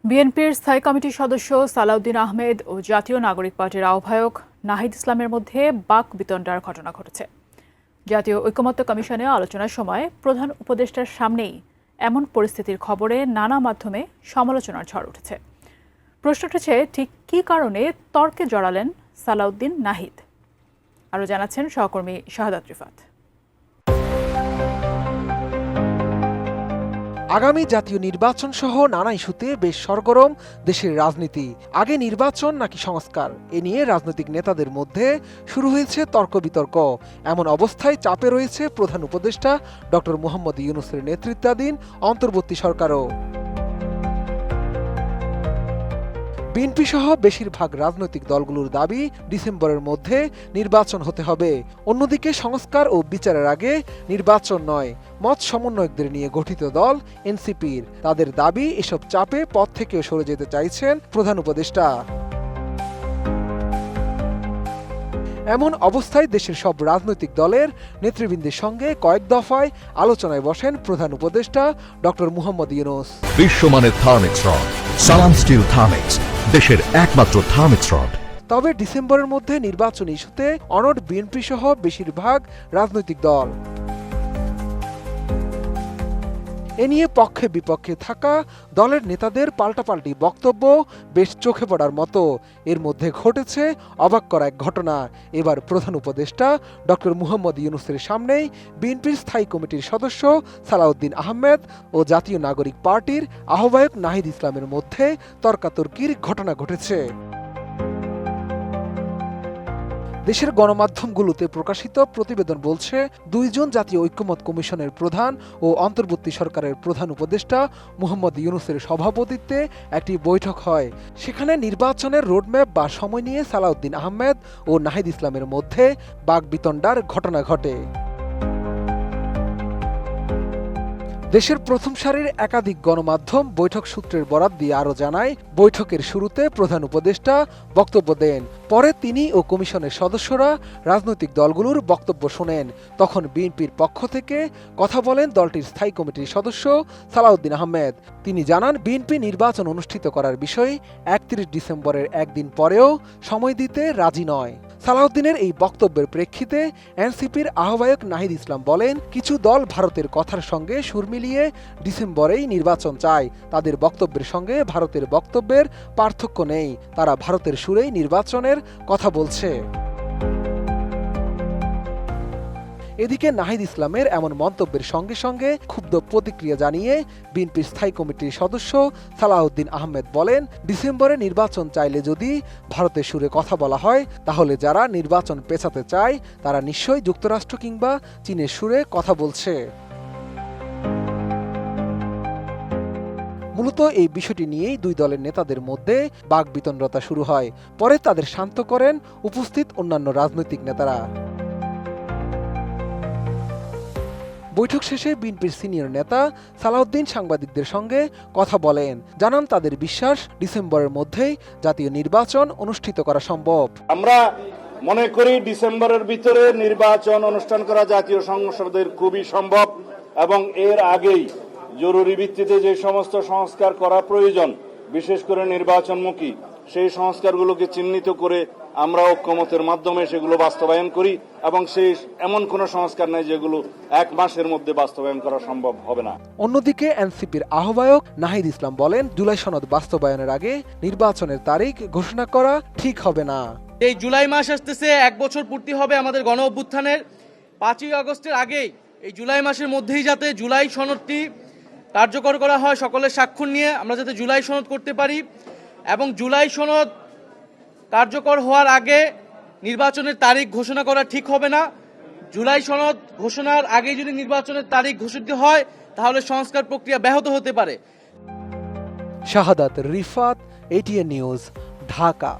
বিএনপির স্থায়ী কমিটির সদস্য সালাউদ্দিন আহমেদ ও জাতীয় নাগরিক পার্টির আহ্বায়ক নাহিদ ইসলামের মধ্যে বাকবিতণ্ডার ঘটনা ঘটেছে। জাতীয় ঐকমত্য কমিশনে আলোচনার সময় প্রধান উপদেষ্টার সামনেই এমন পরিস্থিতির খবরে নানা মাধ্যমে সমালোচনার ঝড় উঠেছে। প্রশ্ন উঠেছে, ঠিক কী কারণে তর্কে জড়ালেন সালাউদ্দিন নাহিদ? আরও জানাচ্ছেন সহকর্মী শাহাদাত রিফাত। আগামী জাতীয় নির্বাচন সহ নানা ইস্যুতে বেশ সরগরম দেশের রাজনীতি। আগে নির্বাচন নাকি সংস্কার, এ নিয়ে রাজনৈতিক নেতাদের মধ্যে শুরু হয়েছে তর্ক বিতর্ক। এমন অবস্থায় চাপে রয়েছে প্রধান উপদেষ্টা ডক্টর মোহাম্মদ ইউনূসের নেতৃত্বাধীন অন্তর্বর্তী সরকারও। বিএনপি সহ বেশিরভাগ রাজনৈতিক দলগুলোর দাবি ডিসেম্বরের মধ্যে নির্বাচন হতে হবে। অন্যদিকে সংস্কার ও বিচারের আগে নির্বাচন নয়, মত সমন্বয়কদের নিয়ে গঠিত দল এনসিপির তাদের দাবি এসব চাপে পদ থেকে সরে যেতে চাইছেন প্রধান উপদেষ্টা। এমন অবস্থায় দেশের সব রাজনৈতিক দলের নেতৃবৃন্দের সঙ্গে কয়েক দফায় আলোচনায় বসেন প্রধান উপদেষ্টা ডক্টর মোহাম্মদ ইউনূস। বিশ্বমানের থার্মিক্স রড, সালাম স্টিল থার্মিক্স, দেশের একমাত্র থার্মিক্স রড। তবে ডিসেম্বরের মধ্যে নির্বাচন ইস্যুতে অনড় বিএনপি সহ বেশিরভাগ রাজনৈতিক দল। এ নিয়ে পক্ষে বিপক্ষে থাকা দলের নেতাদের পাল্টাপাল্টি বক্তব্য বেশ চোখে পড়ার মতো। এর মধ্যে ঘটেছে অবাক করা এক ঘটনা। এবার প্রধান উপদেষ্টা ডক্টর মোহাম্মদ ইউনূসের সামনেই বিএনপির স্থায়ী কমিটির সদস্য সালাউদ্দিন আহমেদ ও জাতীয় নাগরিক পার্টির আহ্বায়ক নাহিদ ইসলামের মধ্যে তর্কাতর্কির ঘটনা ঘটেছে। দেশের গণমাধ্যমগুলোতে প্রকাশিত প্রতিবেদন বলছে, দুইজন জাতীয় ঐকমত্য কমিশনের প্রধান ও অন্তর্বর্তী সরকারের প্রধান উপদেষ্টা মোহাম্মদ ইউনূসের সভাপতিত্বে একটি বৈঠক হয়। সেখানে নির্বাচনের রোডম্যাপ বা সময় নিয়ে সালাউদ্দিন আহমেদ ও নাহিদ ইসলামের মধ্যে বাকবিতণ্ডার ঘটনা ঘটে। দেশের প্রথম সারির একাধিক গণমাধ্যম বৈঠক সূত্রের বরাত দিয়ে আরও জানায়, বৈঠকের শুরুতে প্রধান উপদেষ্টা বক্তব্য দেন। পরে তিনি ও কমিশনের সদস্যরা রাজনৈতিক দলগুলোর বক্তব্য শোনেন। তখন বিএনপির পক্ষ থেকে কথা বলেন দলটির স্থায়ী কমিটির সদস্য সালাউদ্দিন আহমেদ। তিনি জানান, বিএনপি নির্বাচন অনুষ্ঠিত করার বিষয়ে 31 ডিসেম্বরের একদিন পরেও সময় দিতে রাজি নয়। সালাউদ্দিনের এই বক্তব্যের প্রেক্ষিতে এনসিপির আহ্বায়ক নাহিদ ইসলাম বলেন, কিছু দল ভারতের কথার সঙ্গে সুর মিলিয়ে ডিসেম্বরেই নির্বাচন চায়। তাদের বক্তব্যের সঙ্গে ভারতের বক্তব্যের পার্থক্য নেই, তারা ভারতের সুরেই নির্বাচনের কথা বলছে। এদিকে নাহিদ ইসলামের এমন মন্তব্যের সঙ্গে সঙ্গে ক্ষুব্ধ প্রতিক্রিয়া জানিয়ে বিএনপির স্থায়ী কমিটির সদস্য সালাউদ্দিন আহমেদ বলেন, ডিসেম্বরে নির্বাচন চাইলে যদি ভারতের সুরে কথা বলা হয়, তাহলে যারা নির্বাচন পেছাতে চায় তারা নিশ্চয়ই যুক্তরাষ্ট্র কিংবা চীনের সুরে কথা বলছে। মূলত এই বিষয়টি নিয়েই দুই দলের নেতাদের মধ্যে বাকবিতণ্ডতা শুরু হয়। পরে তাদের শান্ত করেন উপস্থিত অন্যান্য রাজনৈতিক নেতারা। বৈঠক শেষে বিএনপির সিনিয়র নেতা সালাউদ্দিন সাংবাদিকদের সঙ্গে কথা বলেন, জানান তাদের বিশ্বাস ডিসেম্বরের মধ্যেই জাতীয় নির্বাচন অনুষ্ঠিত করা সম্ভব। আমরা মনে করি ডিসেম্বরের ভিতরে নির্বাচন অনুষ্ঠান করা জাতীয় সংসদের খুবই সম্ভব এবং এর আগেই জরুরি ভিত্তিতে যে সমস্ত সংস্কার করা প্রয়োজন, বিশেষ করে নির্বাচনমুখী, সেই সংস্কারগুলোকে চিহ্নিত করে আমরা ঐকমত্যের মাধ্যমে সেগুলো বাস্তবায়ন করি এবং সেই এমন কোন সংস্কার নেই যেগুলো এক মাসের মধ্যে বাস্তবায়ন করা সম্ভব হবে না। অন্যদিকে এনসিপির আহ্বায়ক নাহিদ ইসলাম বলেন, জুলাই সনদ বাস্তবায়নের আগে নির্বাচনের তারিখ ঘোষণা করা ঠিক হবে না। এই জুলাই মাস আসতেছে, 1 বছর পূর্তি হবে আমাদের গণ অভ্যুত্থানের। 5ই আগস্টের আগেই এই জুলাই মাসের মধ্যেই যাতে জুলাই সনদটি কার্যকর করা হয়, সকলের স্বাক্ষর নিয়ে আমরা যাতে জুলাই সনদ করতে পারি এবং জুলাই সনদ কার্যকর হওয়ার আগে নির্বাচনের তারিখ ঘোষণা করা ঠিক হবে না। জুলাই সনদ ঘোষণার আগে যদি নির্বাচনের তারিখ ঘোষিত হয়, তাহলে সংস্কার প্রক্রিয়া ব্যাহত হতে পারে। শাহাদাত রিফাত, এটিএন নিউজ, ঢাকা।